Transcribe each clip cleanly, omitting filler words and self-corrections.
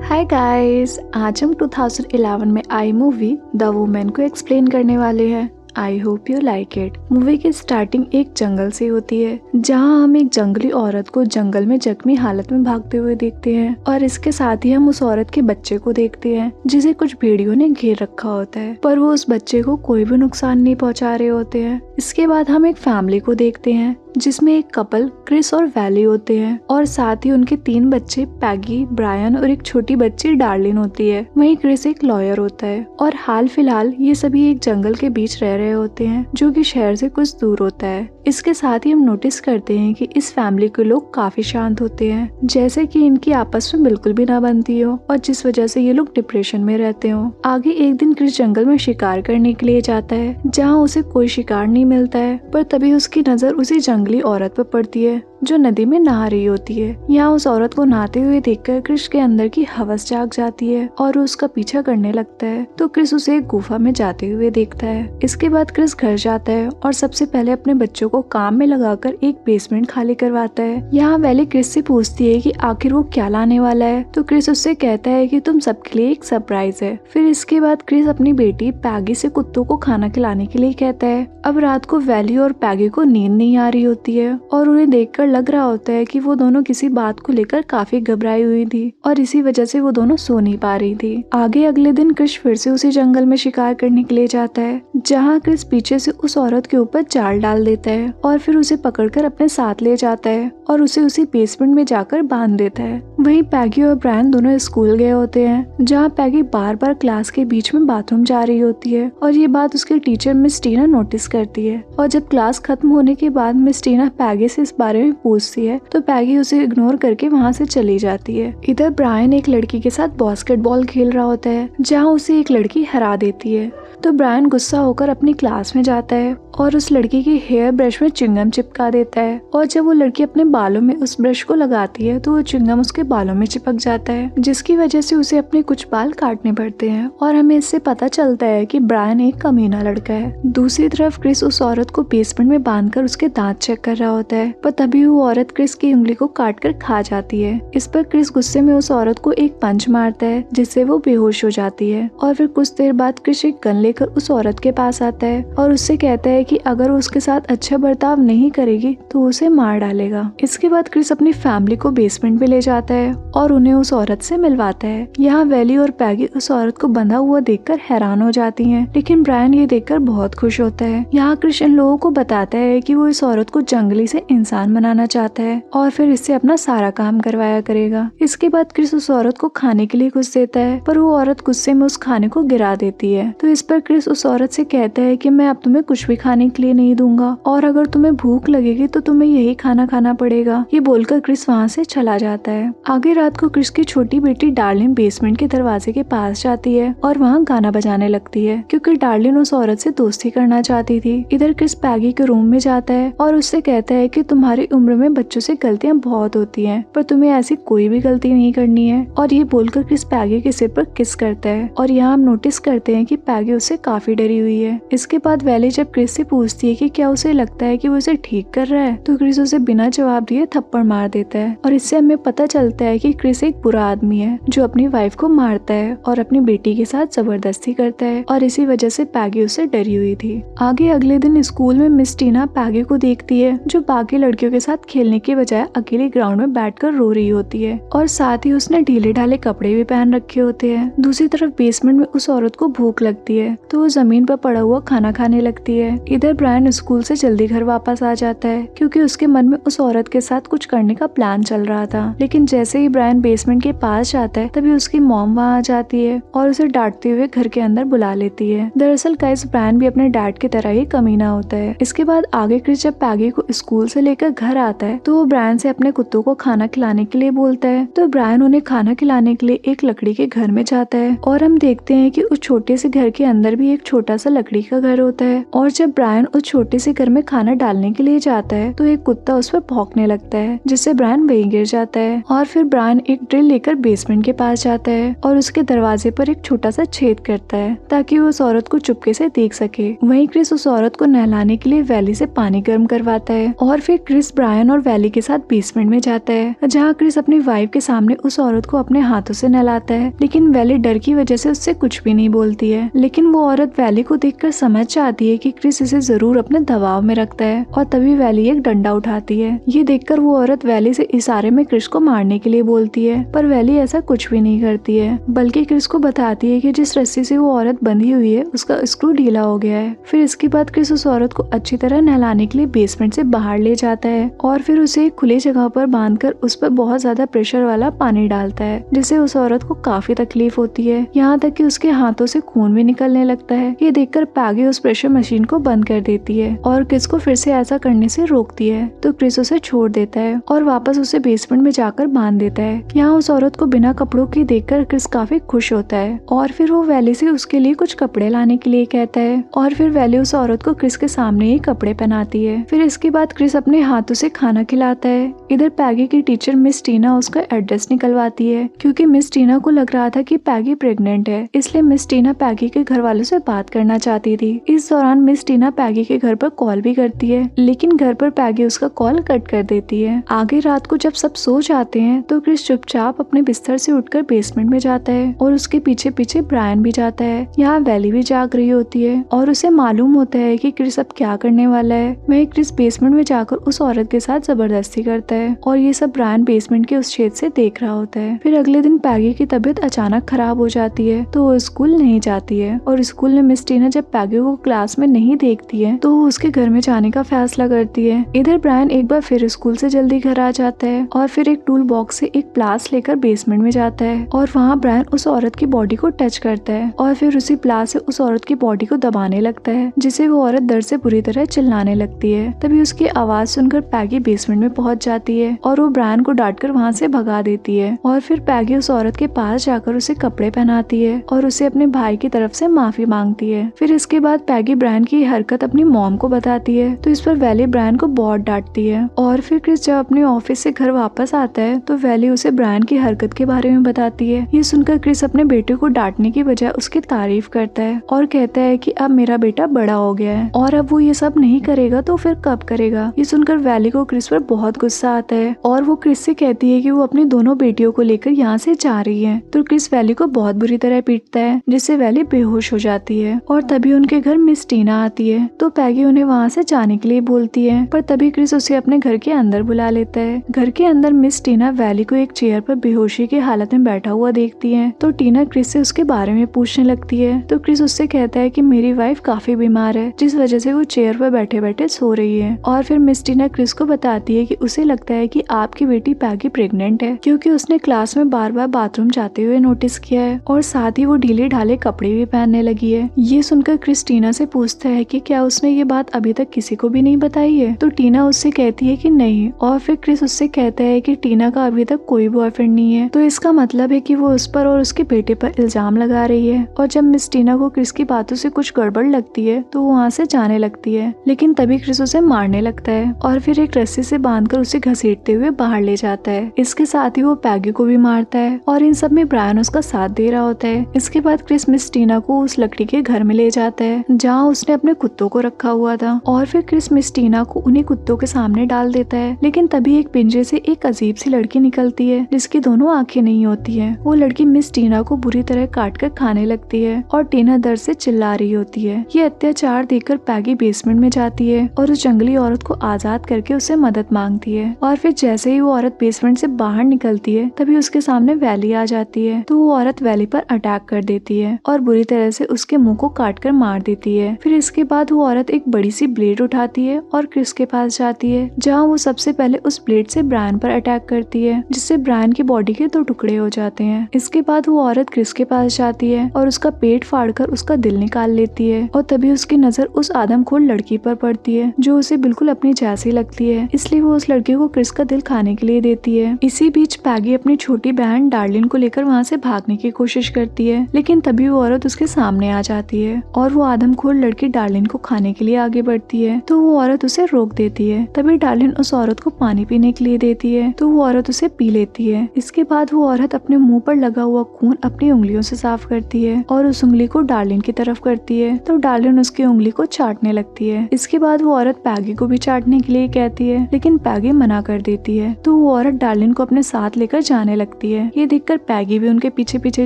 Hi guys, आज हम 2011 में आई मूवी द वुमेन को एक्सप्लेन करने वाले हैं। I hope you like it. Movie की स्टार्टिंग एक जंगल से होती है, जहां हम एक जंगली औरत को जंगल में जख्मी हालत में भागते हुए देखते हैं और इसके साथ ही हम उस औरत के बच्चे को देखते हैं जिसे कुछ भेड़ियों ने घेर रखा होता है, पर वो उस बच्चे को कोई भी नुकसान नहीं पहुंचा रहे होते हैं। इसके बाद हम एक फैमिली को देखते हैं जिसमें एक कपल क्रिस और वैली होते हैं और साथ ही उनके 3 बच्चे पैगी, ब्रायन और एक छोटी बच्ची डार्लिन होती है। वहीं क्रिस एक लॉयर होता है और हाल फिलहाल ये सभी एक जंगल के बीच रह रहे होते हैं जो कि शहर से कुछ दूर होता है। इसके साथ ही हम नोटिस करते हैं कि इस फैमिली के लोग काफी शांत होते हैं, जैसे कि इनकी आपस में बिल्कुल भी ना बनती हो और जिस वजह से ये लोग डिप्रेशन में रहते हो। आगे एक दिन क्रिस जंगल में शिकार करने के लिए जाता है, जहाँ उसे कोई शिकार नहीं मिलता है, पर तभी उसकी नजर उसी जंगली औरत पर पड़ती है जो नदी में नहा रही होती है। यहाँ उस औरत को नहाते हुए देखकर क्रिस के अंदर की हवस जाग जाती है और वो उसका पीछा करने लगता है, तो क्रिस उसे एक गुफा में जाते हुए देखता है। इसके बाद क्रिस घर जाता है और सबसे पहले अपने बच्चों को काम में लगाकर एक बेसमेंट खाली करवाता है। यहाँ वैली क्रिस से पूछती है कि आखिर वो क्या लाने वाला है, तो क्रिस उससे कहता है कि तुम सबके लिए एक सरप्राइज है। फिर इसके बाद क्रिस अपनी बेटी पैगी से कुत्तों को खाना खिलाने के लिए कहता है। अब रात को वैली और पैगी को नींद नहीं आ रही होती है और उन्हें देखकर लग रहा होता है कि वो दोनों किसी बात को लेकर काफी घबराई हुई थी और इसी वजह से वो दोनों सो नहीं पा रही थी। आगे अगले दिन क्रिस फिर से उसी जंगल में शिकार करने के लिए जाता है, जहाँ क्रिस पीछे से उस औरत के ऊपर जाल डाल देता है और फिर उसे पकड़कर अपने साथ ले जाता है और उसे उसी बेसमेंट में जाकर बांध देता है। वहीं पैगी और ब्रायन दोनों स्कूल गए होते हैं, जहाँ पैगी बार बार क्लास के बीच में बाथरूम जा रही होती है और ये बात उसके टीचर मिस टीना नोटिस करती है। और जब क्लास खत्म होने के बाद मिस टीना पैगी से इस बारे में पूछती है तो पैगी उसे इग्नोर करके वहाँ से चली जाती है। इधर ब्रायन एक लड़की के साथ बास्केटबॉल खेल रहा होता है, जहाँ उसे एक लड़की हरा देती है, तो ब्रायन गुस्सा होकर अपनी क्लास में जाता है और उस लड़की के हेयर ब्रश में च्युइंगम चिपका देता है। और जब वो लड़की अपने बालों में उस ब्रश को लगाती है तो वो च्युइंगम उसके बालों में चिपक जाता है, जिसकी वजह से उसे अपने कुछ बाल काटने पड़ते हैं और हमें इससे पता चलता है कि ब्रायन एक कमीना लड़का है। दूसरी तरफ क्रिस उस औरत को बेसमेंट में बांधकर उसके दांत चेक कर रहा होता है, पर तभी वो औरत क्रिस की उंगली को काट कर खा जाती है। इस पर क्रिस गुस्से में उस औरत को एक पंच मारता है, जिससे वो बेहोश हो जाती है। और फिर कुछ देर बाद क्रिस एक गन लेकर उस औरत के पास आता है और उससे कहता है कि अगर वो उसके साथ अच्छा बर्ताव नहीं करेगी तो उसे मार डालेगा। इसके बाद क्रिस अपनी फैमिली को बेसमेंट में ले जाता है और उन्हें उस औरत से मिलवाता है। यहाँ वैली और पैगी उस औरत को बंधा हुआ देखकर हैरान हो जाती हैं, लेकिन ब्रायन ये देखकर बहुत खुश होता है। यहाँ क्रिस इन लोगों को बताता है कि वो इस औरत को जंगली से इंसान बनाना चाहता है और फिर इससे अपना सारा काम करवाया करेगा। इसके बाद क्रिस उस औरत को खाने के लिए कुछ देता है, पर वो औरत गुस्से में उस खाने को गिरा देती है। तो इस पर क्रिस उस औरत से कहता है कि मैं अब तुम्हें कुछ भी खाने के लिए नहीं दूंगा और अगर तुम्हें भूख लगेगी तो तुम्हें यही खाना खाना पड़ेगा। ये बोलकर क्रिस वहाँ से चला जाता है। आगे रात को क्रिस की छोटी बेटी डार्लिन बेसमेंट के दरवाजे के पास जाती है और वहाँ गाना बजाने लगती है, क्योंकि डार्लिन उस औरत से दोस्ती करना चाहती थी। इधर क्रिस पैगी के रूम में जाता है और उससे कहता है कि तुम्हारी उम्र में बच्चों से गलतियाँ बहुत होती हैं, पर तुम्हें ऐसी कोई भी गलती नहीं करनी है। और ये बोलकर क्रिस पैगी के सिर पर किस करता है और यहाँ हम नोटिस करते हैं कि पैगी उससे काफी डरी हुई है। इसके बाद वैली जब क्रिस से पूछती है कि क्या उसे लगता है कि वो उसे ठीक कर रहा है, तो क्रिस उसे बिना जवाब दिए थप्पड़ मार देता है और इससे हमें पता चलता है कि क्रिस एक बुरा आदमी है जो अपनी वाइफ को मारता है और अपनी बेटी के साथ जबरदस्ती करता है और इसी वजह से पैगी उससे डरी हुई थी। आगे अगले दिन स्कूल में मिस टीना पैगी को देखती है, जो बाकी लड़कियों के साथ खेलने के बजाय अकेले ग्राउंड में बैठकर रो रही होती है और साथ ही उसने ढीले ढाले कपड़े भी पहन रखे होते हैं। दूसरी तरफ बेसमेंट में उस औरत को भूख लगती है, तो वो जमीन पर पड़ा हुआ खाना खाने लगती है। इधर ब्रायन स्कूल से जल्दी घर वापस आ जाता है, क्योंकि उसके मन में उस औरत के साथ कुछ करने का प्लान चल रहा था। लेकिन जैसे ही ब्रायन बेसमेंट के पास जाता है तभी उसकी मॉम वहाँ आ जाती है और उसे डांटते हुए घर के अंदर बुला लेती है। दरअसल गाइस, ब्रायन भी अपने डैड की तरह ही कमीना होता है। इसके बाद आगे क्रिस जब पैगी को स्कूल से लेकर घर आता है तो वो ब्रायन से अपने कुत्तों को खाना खिलाने के लिए बोलता है, तो ब्रायन उन्हें खाना खिलाने के लिए एक लकड़ी के घर में जाता है और हम देखते हैं कि उस छोटे से घर के अंदर भी एक छोटा सा लकड़ी का घर होता है। और जब ब्रायन उस छोटे से घर में खाना डालने के लिए जाता है तो एक कुत्ता उस पर भौंकने लगता है, जिससे ब्रायन वहीं गिर जाता है। और फिर ब्रायन एक ड्रिल लेकर बेसमेंट के पास जाता है और उसके दरवाजे पर एक छोटा सा छेद करता है ताकि वो उस औरत को चुपके से देख सके। वहीं क्रिस उस औरत को नहलाने के लिए वैली से पानी गर्म करवाता है और फिर क्रिस ब्रायन और वैली के साथ बेसमेंट में जाता है, जहाँ क्रिस अपनी वाइफ के सामने उस औरत को अपने हाथों से नहलाता है। लेकिन वैली डर की वजह से उससे कुछ भी नहीं बोलती है। लेकिन वो औरत वैली को देखकर समझ जाती है कि क्रिस इसे जरूर अपने दबाव में रखता है और तभी वैली एक डंडा उठाती है। ये देखकर वो औरत वैली से इशारे में क्रिस को मारने के लिए बोलती है, पर वैली ऐसा कुछ भी नहीं करती है, बल्कि क्रिस को बताती है कि जिस रस्सी से वो औरत बंधी हुई है उसका स्क्रू ढीला हो गया है। फिर इसके बाद क्रिस उस औरत को अच्छी तरह नहलाने के लिए बेसमेंट से बाहर ले जाता है और फिर उसे एक खुली जगह पर बांधकर उस पर बहुत ज्यादा प्रेशर वाला पानी डालता है, जिससे उस औरत को काफी तकलीफ होती है, यहाँ तक कि उसके हाथों से खून भी निकलने लगता है। ये देखकर पैगी उस प्रेशर मशीन को बंद कर देती है और क्रिस को फिर से ऐसा करने से रोकती है, तो क्रिस उसे छोड़ देता है और वापस उसे बेसमेंट में जाकर बांध देता है। यहाँ उस औरत को बिना कपड़ों के देखकर क्रिस काफी खुश होता है और फिर वो वैली से उसके लिए कुछ कपड़े लाने के लिए कहता है और फिर वैली उस औरत को क्रिस के सामने ही कपड़े पहनाती है। फिर इसके बाद क्रिस अपने हाथों से खाना खिलाता है। इधर पैगी की टीचर मिस टीना उसका एड्रेस निकलवाती है, क्योंकि मिस टीना को लग रहा था कि पैगी प्रेग्नेंट है, इसलिए मिस टीना पैगी के घर वालों से बात करना चाहती थी। इस दौरान मिस टीना पैगी के घर पर कॉल भी करती है, लेकिन घर पर पैगी उसका कॉल कट कर देती है। आगे रात को जब सब सो जाते हैं तो क्रिस चुपचाप अपने बिस्तर से उठकर बेसमेंट में जाता है और उसके पीछे पीछे ब्रायन भी जाता है। यहाँ वैली भी जाग रही होती है और उसे मालूम होता है कि क्रिस अब क्या करने वाला है। वह क्रिस बेसमेंट में जाकर उस औरत के साथ जबरदस्ती करता है और ये सब ब्रायन बेसमेंट के उस छेद से देख रहा होता है। फिर अगले दिन पैगी की तबीयत अचानक खराब हो जाती है तो वो स्कूल नहीं जाती है और स्कूल में मिस टीना जब पैगी को क्लास में नहीं देखती है तो वो उसके घर में जाने का फैसला करती है। इधर ब्रायन एक बार फिर स्कूल से जल्दी घर आ जाता है और फिर एक टूल बॉक्स से एक प्लास लेकर बेसमेंट में जाता है और वहाँ ब्रायन उस औरत की बॉडी को टच करता है और फिर उसी प्लास से उस औरत की बॉडी को दबाने लगता है, जिसे वो औरत दर्द से बुरी तरह चिल्लाने लगती है। तभी उसकी आवाज सुनकर पैगी बेसमेंट में पहुंच जाती है और वो ब्रायन को डांटकर वहाँ से भगा देती है और फिर पैगी उस औरत के पास जाकर उसे कपड़े पहनाती है और उसे अपने भाई की तरफ से माफी मांगती है। फिर इसके बाद पैगी ब्रायन की हरकत अपनी मॉम को बताती है, तो इस पर वैली ब्रायन को बहुत डांटती है। और फिर क्रिस जब अपने ऑफिस से घर वापस आता है तो वैली उसे ब्रायन की हरकत के बारे में बताती है। ये सुनकर क्रिस अपने बेटे को डांटने की बजाय उसकी तारीफ करता है और कहता है कि अब मेरा बेटा बड़ा हो गया है और अब वो ये सब नहीं करेगा तो फिर कब करेगा। ये सुनकर वैली को क्रिस पर बहुत गुस्सा आता है और वो क्रिस से कहती है कि वो अपनी दोनों बेटियों को लेकर यहाँ से जा रही है, तो क्रिस वैली को बहुत बुरी तरह पीटता है, जिससे वैली बेहोश हो जाती है। और तभी उनके घर मिस टीना आती है तो पैगी उन्हें वहाँ से जाने के लिए बोलती है, पर तभी क्रिस उसे अपने घर के अंदर बुला लेता है। घर के अंदर मिस टीना वैली को एक चेयर पर बेहोशी की हालत में बैठा हुआ देखती है तो टीना क्रिस से उसके बारे में पूछने लगती है, तो क्रिस उससे कहता है कि मेरी वाइफ काफी बीमार है, जिस वजह से वो चेयर पर बैठे बैठे सो रही है। और फिर मिस टीना क्रिस को बताती है कि उसे लगता है कि आपकी बेटी पैगी प्रेग्नेंट है, क्योंकि उसने क्लास में बार बार बाथरूम जाते हुए नोटिस किया है और साथ ही वो ढीले ढाले कपड़े भी पहनने लगी है। ये सुनकर क्रिस टीना से पूछता है कि क्या उसने ये बात अभी तक किसी को भी नहीं बताई है, तो टीना उससे कहती है कि नहीं। और फिर क्रिस उससे कहता है कि टीना का अभी तक कोई बॉयफ्रेंड नहीं है, तो इसका मतलब है कि वो उस पर और उसके बेटे पर इल्जाम लगा रही है। और जब मिस टीना को क्रिस की बातों से कुछ गड़बड़ लगती है तो वो वहाँ से जाने लगती है, लेकिन तभी क्रिस उसे मारने लगता है और फिर एक रस्सी से बांधकर उसे घसीटते हुए बाहर ले जाता है। इसके साथ ही वो पैगी को भी मारता है और इन सब में ब्रायन उसका साथ दे रहा होता है। इसके बाद क्रिस मिस टीना को उस लकड़ी के घर में ले जाता है जहाँ उसने अपने कुत्तों को रखा हुआ था और फिर क्रिस मिस टीना को उन्हीं कुत्तों के सामने डाल देता है। लेकिन तभी एक पिंजरे से एक अजीब सी लड़की निकलती है जिसकी दोनों आंखें नहीं होती है। वो लड़की मिस टीना को बुरी तरह काट कर खाने लगती है और टीना दर्द से चिल्ला रही होती है। ये अत्याचार देखकर पैगी बेसमेंट में जाती है और उस जंगली औरत को आजाद करके उससे मदद मांगती है। और फिर जैसे ही वो औरत बेसमेंट से बाहर निकलती है तभी उसके सामने वैली आ जाती है, तो वो औरत वैली पर अटैक कर देती है और बुरी तरह से उसके मुंह को काट कर मार देती है। फिर इसके बाद वो औरत एक बड़ी सी ब्लेड उठाती है और क्रिस के पास जाती है, जहाँ वो सबसे पहले उस ब्लेड से ब्रायन पर अटैक करती है, जिससे ब्रायन की बॉडी के 2 टुकड़े हो जाते हैं। इसके बाद वो औरत क्रिस के पास जाती है और उसका पेट फाड़कर उसका दिल निकाल लेती है और तभी उसकी नजर उस आदमखोर लड़की पर पड़ती है जो उसे बिल्कुल अपनी जैसी लगती है, इसलिए वो उस लड़की को क्रिस का दिल खाने के लिए देती है। इसी बीच पैगी अपनी छोटी बहन डार्लिन को लेकर वहाँ से भागने की कोशिश करती है, लेकिन तभी वो औरत उसके सामने आ जाती है और वो आदमखोर लड़की डार्लिन को खाने के लिए आगे बढ़ती है तो वो औरत उसे रोक देती है। तभी डार्लिन उस औरत को पानी पीने के लिए देती है तो वो औरत उसे पी लेती है। इसके बाद वो औरत अपने मुंह पर लगा हुआ खून अपनी उंगलियों से साफ करती है और उस उंगली को डार्लिन की तरफ करती है तो डार्लिन उसकी उंगली को चाटने लगती है। इसके बाद वो औरत पैगी को भी चाटने के लिए कहती है लेकिन पैगी मना कर देती है तो वो औरत डार्लिन को अपने साथ लेकर जाने लगती है। ये देखकर पैगी भी उनके पीछे पीछे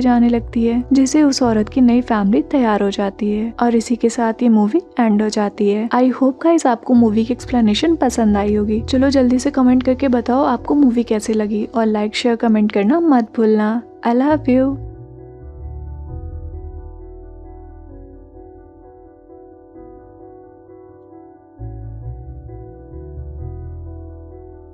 जाने लगती है जिससे उस औरत की नई फैमिली तैयार हो जाती है और इसी के साथ ये मूवी एंड हो जाती है। आई होप गाइस आपको मूवी की एक्सप्लेनेशन पसंद आई होगी। चलो जल्दी से कमेंट करके बताओ आपको मूवी कैसी लगी और लाइक शेयर कमेंट करना मत भूलना। I love you.